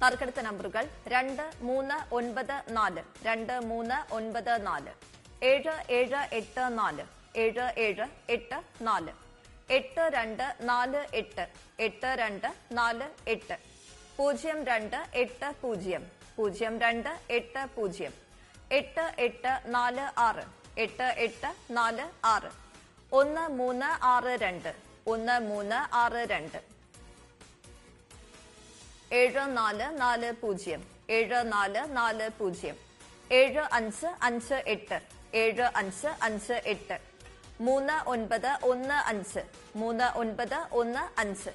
നറുക്കെടുത്ത നമ്പറുകൾ 2, 3, 9, 4, 2, 3, 9, 4, 7, 7, 8, 4, 7, 7, 8, 4, 8, 2, 4, 8, 8, 2, 4, 8, 0, 2, 8, 0, 0, 2, 8, 0, 8, 8, 4, 6, 8, 8, 4, 6, 1, 3, 6, 2, 1, 3, 6, 2, 7, 4, 4, 0, 7, 4, 4, 0, 7, 5, 5, 8, 7, 5, 5, 8, 3, 9, 1, 5, 3, 9, 1, 5,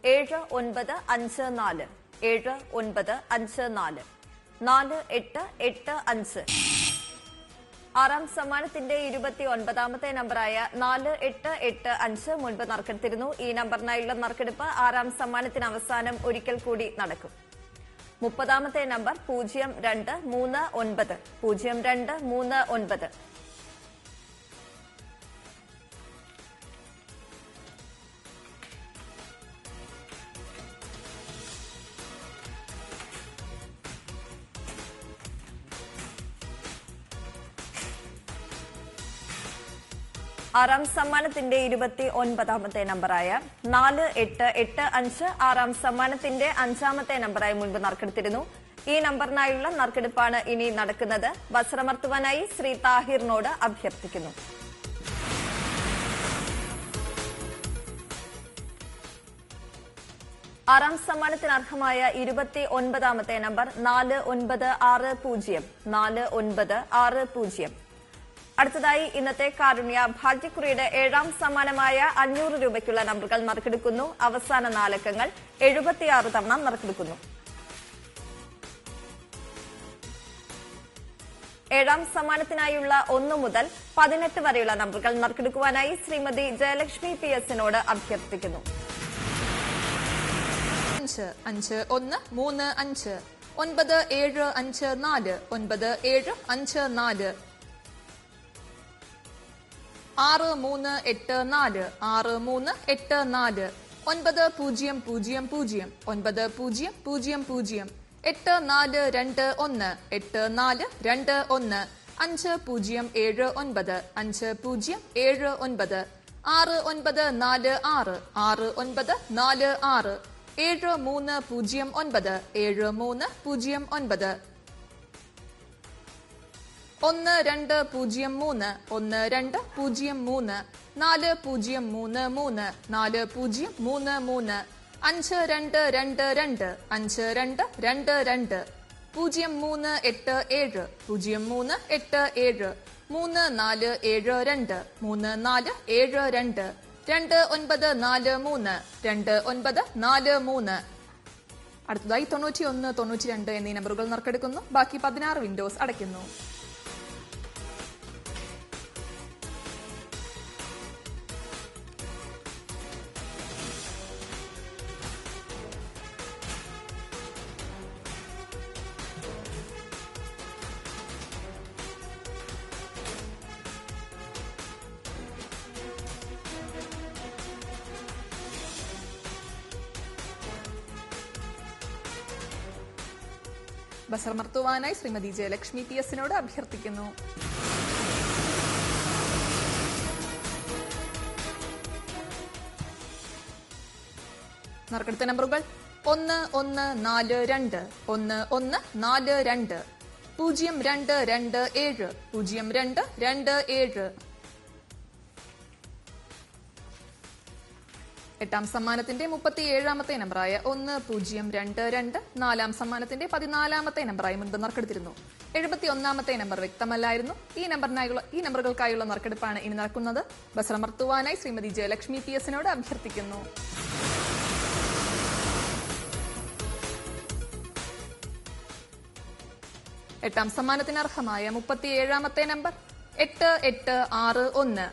7, 9, 5, 4, 7, 9, 5, 4, 4, 8, 8, 5. ആറാം സമ്മാനത്തിന്റെ 29ാമത്തെ നമ്പറായ 4885 മുൻപ് നറുക്കെടുത്തിരുന്നു. ഈ നമ്പറിനായുള്ള നറുക്കെടുപ്പ് ആറാം സമ്മാനത്തിന് അവസാനം ഒരിക്കൽ കൂടി നടക്കും. 30ാമത്തെ നമ്പർ 0239 0239. ആറാം സമ്മാനത്തിന്റെ 29ാമത്തെ നമ്പറായ 4885 ആറാം സമ്മാനത്തിന്റെ 5ാമത്തെ നമ്പറായി മുൻപ് നറുക്കെടുത്തിരുന്നു. ഈ നമ്പറിനായുള്ള നറുക്കെടുപ്പാണ് ഇനി നടക്കുന്നത്. വസ്ത്രമർത്തുവാനായി ശ്രീ താഹിറിനോട് അഭ്യർത്ഥിക്കുന്നു. ആറാം സമ്മാനത്തിന് അർഹമായ 29ാമത്തെ നമ്പർ 4960 4960. അടുത്തതായി ഇന്നത്തെ കാരുണ്യ ഭാഗ്യക്കുറിയുടെ 7ാം സമ്മാനമായ 500 രൂപയ്ക്കുള്ള നമ്പറുകൾ നറുക്കെടുക്കുന്നു. അവസാന നാലക്കങ്ങൾ 76 തവണ നറുക്കെടുക്കുന്നു. 7ാം സമ്മാനത്തിനായുള്ള 1 മുതൽ 18 വരെയുള്ള നമ്പറുകൾ നറുക്കെടുക്കുവാനായി ശ്രീമതി ജയലക്ഷ്മി PS-നോട് അഭ്യർത്ഥിക്കുന്നു. 5, 5, 1, 3, 5, 9, 7, 5, 4, 9, 7, 5, 4, 6, 3, 8, 4, 6, 3, 8, 4, 9, 0, 0, 0, 9, 0, 0, 0, 8, 4, 2, 1, 8, 4, 2, 1, 5, 0, 7, 9, 5, 0, 7, 9, 6, 9, 4, 6, 6, 9, 4, 6, 7, 3, 0, 9, 7, 3, 0, 9, 1, 2, 0, 3, 1, 2, 0, 3, 4, 0, 3, 3, 4, 0, 3, 3, 5, 2, 2, 2, 5, 2, 2, 2, 0, 3, 8, 7, 0, 3, 8, 7, 3, 4, 7, 2, 3, 4, 7, 2, 2, 9, 4, 3, 2, 9, 4, 3. അടുത്തതായി 91, 92 എന്നീ നമ്പറുകൾ നറുക്കെടുക്കുന്നു. ബാക്കി 16 വിൻഡോസ് അടയ്ക്കുന്നു. ബസർമർത്തുവാനായി ശ്രീമതി ജയലക്ഷ്മി PS-നോട് അഭ്യർത്ഥിക്കുന്നു. നറുക്കെടുത്ത നമ്പറുകൾ 1, 1, 4, 2, 1, 1, 4, 2, 0, 2, 2, 7, 0, 2, 2, 7. 8ാം സമ്മാനത്തിന്റെ 37ാമത്തെ നമ്പറായ 1022. 4ാം സമ്മാനത്തിന്റെ 14ാമത്തെ നമ്പറായി മുൻപ് നറുക്കെടുത്തിരുന്നു. 71ാമത്തെ നമ്പർ വ്യക്തമല്ലായിരുന്നു. ഈ നമ്പറുകൾക്കായുള്ള നറുക്കെടുപ്പാണ് ഇനി നടക്കുന്നത്. ബസറമർത്തുവാനായി ശ്രീമതി ജയലക്ഷ്മി PS-നോട് അഭ്യർത്ഥിക്കുന്നു. എട്ടാം സമ്മാനത്തിന് അർഹമായ 37ാമത്തെ നമ്പർ 8861.